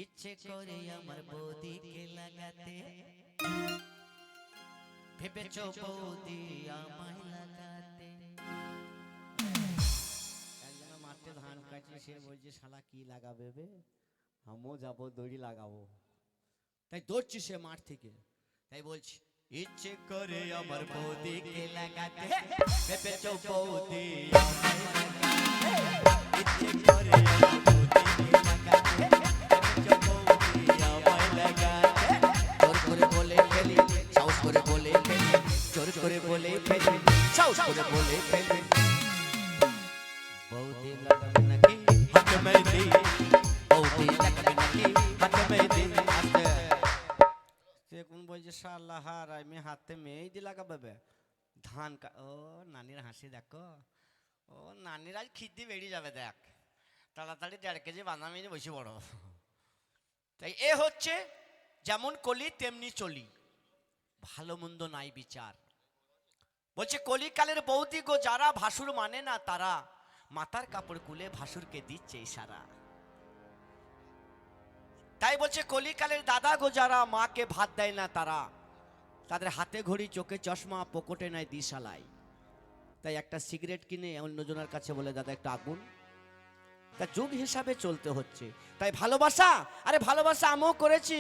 ইচ্ছে করে আমার বৌদিকে লাগাতে, ভেবেছো বৌদি আমায় লাগাতে। একজন মাঠে ধান কাটছে, সে বলছে শালা কি লাগাবে বে, আমিও যাবো দড়ি লাগাবো। তাই দৌড়ছি সে মাঠ থেকে, তাই বলছি ইচ্ছে করে আমার বৌদিকে লাগাতে, ভেবেছো বৌদি আমায় লাগাতে। ইচ্ছে করে আমার বৌদিকে লাগাতে, ভেবেছো বৌদি আমায় লাগাতে। জোর করে বলে ফেলি, সাহস করে বলে ফেলি, জোর করে বলে ফেলি, সাহস করে বলে ফেলি। বৌদি লাগাবে নাকি হাত মেহেদি, বৌদি লাগাবে নাকি হাত মেহেদি। সে কোন বলছে শালা হার আমি হাতে মেহেদি লাগাবে ধান ও নানির হাসি দেখো, ও নানির আজ খিদ্দি বেরিয়ে যাবে দেখ, তাড়াতাড়ি 1.5 কেজি বাদাম এনে বসে বড়। তাই এ হচ্ছে যেমন কলি তেমনি চলি, ভালো মন্দ নাই বিচার। বলছে কলিকালের বৌদি গো যারা, ভাসুর মানে না তারা, মাথার কাপড় খুলে ভাসুরকে দিচ্ছে ইশারা। তাই বলছে কলিকালের দাদা গো যারা, মাকে ভাত দেয় না তারা, তাদের হাতে ঘড়ি চোখে চশমা পকেটে নাই দিশালাই। তাই একটা সিগারেট কিনে অন্যজনের কাছে বলে দাদা একটা আগুন, তা যুগ হিসাবে চলতে হচ্ছে। তাই ভালোবাসা, আরে ভালোবাসা আমিও করেছি,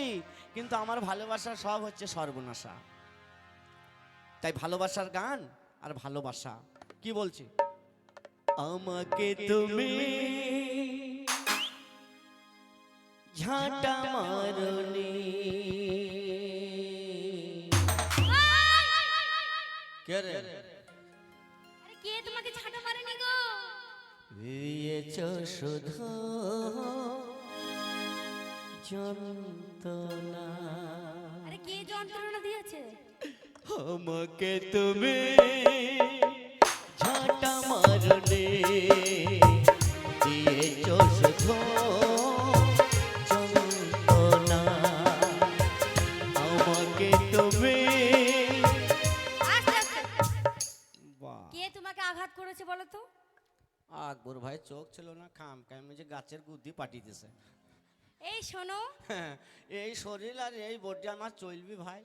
কিন্তু আমার ভালোবাসা সব হচ্ছে সর্বনাশা। তাই ভালোবাসার গান আর ভালোবাসা কি বলছে, আমাকে তুমি ঝাঁটা মারনি, কে রে আরে কে তোমাকে ছাটা মারেনি গো? দিয়েছো শুধু যন্ত্রণা, আরে কে যন্ত্রণা দিয়েছে? আমাকে তুমি ঝাঁটা মারনি, দিয়েছো শুধু যন্ত্রণা, আমাকে তুমি। আস্তে আস্তে। বাহ, কে তোমাকে আঘাত করেছে বলো তো? আকবর ভাই চোখ ছিল না, খাম খাম যে গাছের গুদ্ধি পাঠিয়েছে। এই শোনো, এই শরীর আর এই বডি আমার চলবি ভাই?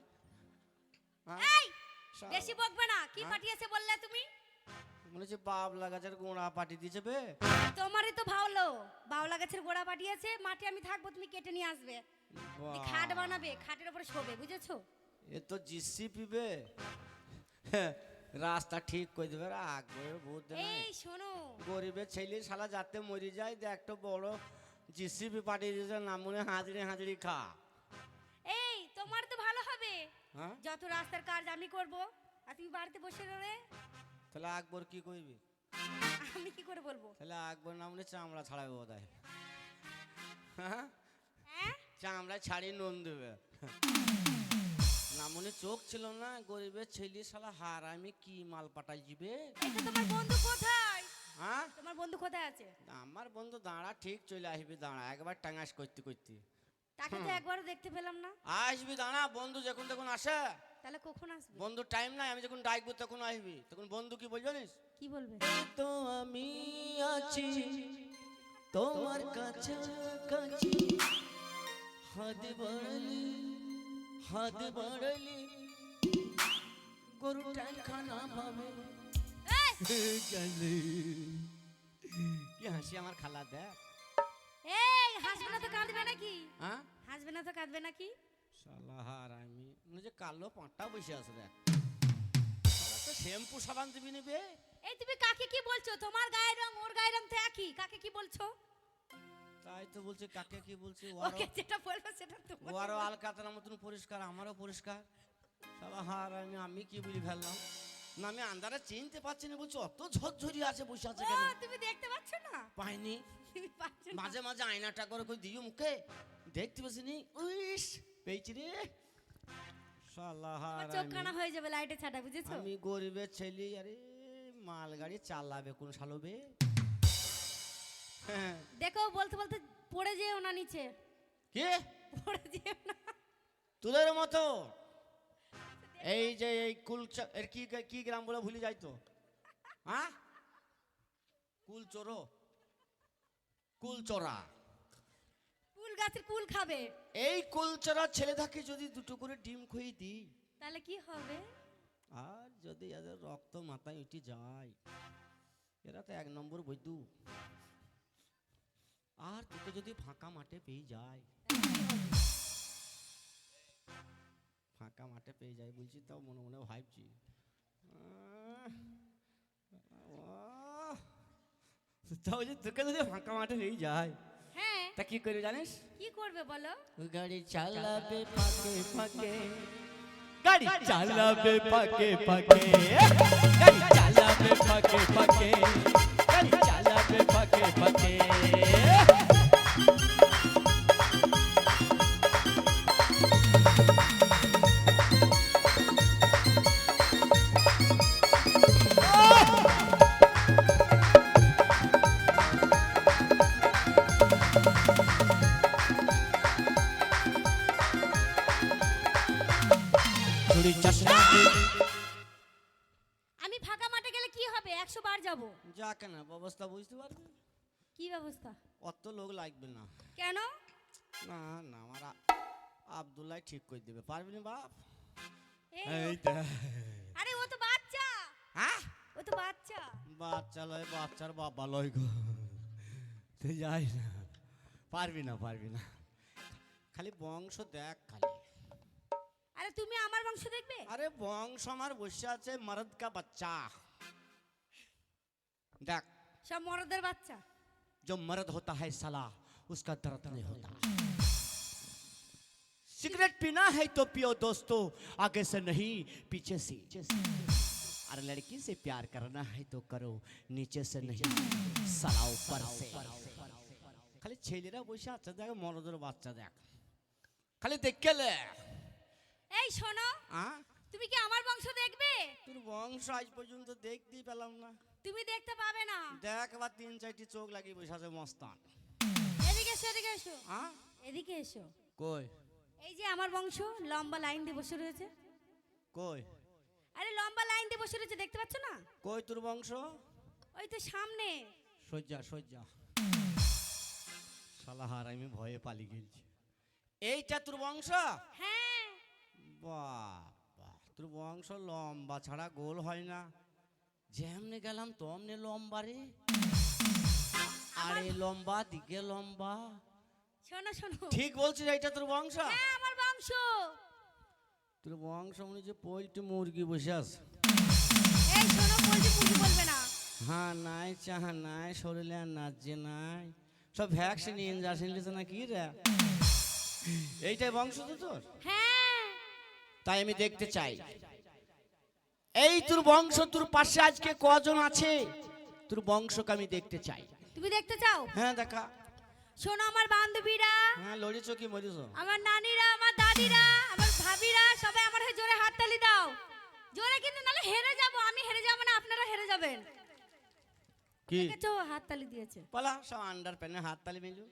হ্যাঁ? এই বেশি বকবে না। কি হ্যাঁ? পাঠিয়েছে বললে তুমি? মনে হচ্ছে বাবলা গাছের গোড়া পাঠিয়ে দিয়েছে বে। তোমারই তো ভালো, বাউলা গাছের গোড়া পাঠিয়েছে। মাঠে আমি থাকবো, তুমি কেটে নিয়ে আসবে, বাহ, খাট বানাবে, খাটের উপরে শোবে, বুঝেছো? এ তো জিসি পিবে, রাস্তা ঠিক করে দেবে। আকবরের বুদ্ধি নাই। এই শোনো, গরিবের ছেলে শালা যাতে মরে যায়, দেখ একটা বড় জিসিপি পাঠিয়ে দিয়েছে, না মনে হাজরি হাজরি খা। এই তোমার তো ভালো হবে, হ্যাঁ, যত রাস্তার কাজ আমি করব, আর তুমি বাড়িতে বসে রয়ে। তাহলে আকবর কি করবি? আমি কি করে বলবো? তাহলে আকবর না মনে চামড়া ছাড়াবে বোধ হয়। হ্যাঁ, হ্যাঁ, চামড়া ছাড়ি নুন দেবে। না মনে চোখ ছিল না, গরিবের ছেলে শালা হার আমি কি মাল পাঠাই যাবে। এটা তোমার বন্ধু কোথায়? হ্যাঁ, তোমার বন্ধু কোথায় আছে? আমার বন্ধু দাঁড়া ঠিক চলে আসবি, দাঁড়া একবার টাঙাস করতে করতে তাকে তো একবারও দেখতে পেলাম না। আসবি, দাঁড়া বন্ধু যখন তখন আসে। তাহলে কখন আসবে? বন্ধু টাইম নাই, আমি যখন ডাকবো তখন আসবি। তখন বন্ধু কি বলবি জানিস? কি বলবে? তো আমি আছি তোমার কাছাকাছি, হাত বাড়ালি হাত বাড়ালি গরু টাইম খানা পাবে। কি হাসি আমার খালা দেখ। এই হাসবে না তো কাঁদবে নাকি? হ্যাঁ, হাসবে না তো কাঁদবে নাকি? শালা হার আমি মনে যে কালো পাঁটা বসে আছে দেখ। শালা তো শ্যাম্পু সাবান দিবি নিবে। এই তুমি কাকে কি বলছো? তোমার গায়ের রং ওর গায়ের রং তো একই, কাকে কি বলছো? তাই তো বলছে কাকে কি বলছে। ওকে যেটা বলবো সেটা তো ওরও আলকাতরার মতন পরিষ্কার, আমারও পরিষ্কার। শালা হার আমি কি বলি ফেললাম না, আমি আন্দারে চিনতে পারছি না। বলছি অত ঝরঝরি আছে বসে আছে কেন? তুমি দেখতে পাচ্ছ না? পাইনি, তুমি পাচ্ছ না? মাঝে মাঝে আয়নাটা করে কই দিও মুখে, দেখতে পাচ্ছিনি। উইস পেয়েছি রে শালা হার। চোখ কানা হয়ে যাবে লাইটে ছাটা, বুঝেছো? আমি গরিবের ছেলে, আরে মালগাড়ি চালাবে কোন শালবে। দেখো বলতে বলতে পড়ে যেও না নিচে, কে পড়ে যেও না। তোদের মতো এই যে এই কুলচা এর কি কি গ্রাম বলে ভুলে যাই তো। হ্যাঁ, কুলচোরা, কুল কুল গাছের কুল খাবে। এই কুলচরা ছেলেটাকে যদি দুটো করে ডিম খুঁয়ে দিই, তাহলে কি হবে? আর যদি এদের রক্ত মাথায় উঠে যায়, এরা তো 1 নম্বর বৈদু। আর তোকে যদি ফাঁকা মাঠে পেয়ে যায়, ফাঁকা মাঠে পেয়ে যায় বলছি, তাও মনে মনে ভাবছি তাহলে তোকে যদি ফাঁকা মাঠে পেয়ে যায়, হ্যাঁ, তা কি করবে জানিস? কি করবে বলো? গাড়ি চালাবে ফাঁকে ফাঁকে, গাড়ি চালাবে ফাঁকে ফাঁকে, গাড়ি চালাবে ফাঁকে ফাঁকে, গাড়ি চালাবে ফাঁকে ফাঁকে। চুরি চাষনা আমি ফাঁকা মাঠে গেলে কি হবে? 100 বার যাব। যা কেন ব্যবস্থা বুঝতে পারবে? কি ব্যবস্থা? অত লোক লাগবে না। কেন? না না, আমার আব্দুল্লাহ ঠিক করে দেবে, পারবি না বাপ? এই এইটা আরে ও তো বাচ্চা। হ্যাঁ, ও তো বাচ্চা। বাচ্চা লয়, বাচ্চার বাবা লয় গো, তুই যাই না, পারবি না, পারবি না। খালি বংশ দেখ খালি। আরে তুমি আমার বংশ দেখবে? আরে বংশ আমার বসে আছে, মরদ কা বাচ্চা দেখ। সব মরদের বাচ্চা। जो मर्द होता है साला, उसका दर्द नहीं होता। सिगरेट पीना है तो पियो दोस्तों, आगे से नहीं पीछे से। अरे लड़की से प्यार करना है तो करो, नीचे से नहीं साला ऊपर से। खाली ছেলেরা বসে আছে দেখ, মরদের বাচ্চা দেখ, খালি দেখে লে। এই শোনো, তুমি কি আমার বংশ দেখবে? তোর বংশ আজ পর্যন্ত দেখতেই পেলাম না। তুমি দেখতে পাবে না। দেখ আবার 3-4টি চোখ লাগিয়ে বসে আছে মস্তান। এদিকে এসো, এদিকে এসো, এদিকে এসো। কই এই যে আমার বংশ লম্বা লাইন দিয়ে বসে রয়েছে। কই আরে লম্বা লাইন দিয়ে বসে রয়েছে, দেখতে পাচ্ছ না? কই তোর বংশ? ওই তো সামনে। সজ্জা সজ্জা শালা হার, আমি ভয়ে পালিয়ে গেছি। এইটা তোর বংশ? হ্যাঁ। বাবা, তোর বংশ লম্বা ছাড়া গোল হয় না। যেমনে গেলাম তমনে লম্বা রে, আরে লম্বা দিকে লম্বা। শোনো শোনো, ঠিক বলছিস, এইটা তোর বংশ? হ্যাঁ আমার বংশ। তোর বংশ মনে যে পোল্ট্রি মুরগি বসে আছে। এই শোনো, পোল্ট্রি মুরগি বলবে না। হ্যাঁ নাই চাহা নাই, শরীরে আর নাচছে নাই, সব ভ্যাকসিন ইঞ্জেকশন নিয়েছে না কি রে? এইটাই বংশ তো তোর? হ্যাঁ। তাই আমি দেখতে চাই এই তোর বংশ, তোর পাশে আজকে কজন আছে, তোর বংশকে আমি দেখতে চাই। তুমি দেখতে চাও? হ্যাঁ দেখা। শোনো, আমার বান্ধবীরা, হ্যাঁ লড়েছো কি মরেছো? আমার নানিরা, আমার দাদিরা, আমার ভাবিরা সবাই আমার হয়ে জোরে হাততালি দাও। জোরে, কিন্তু নালে হেরে যাব। আমি হেরে যাব না, আপনারা হেরে যাবেন। কি দেখেছো হাততালি দিয়েছে? পালা, সব আন্ডার প্যানে হাত তালি মিলু।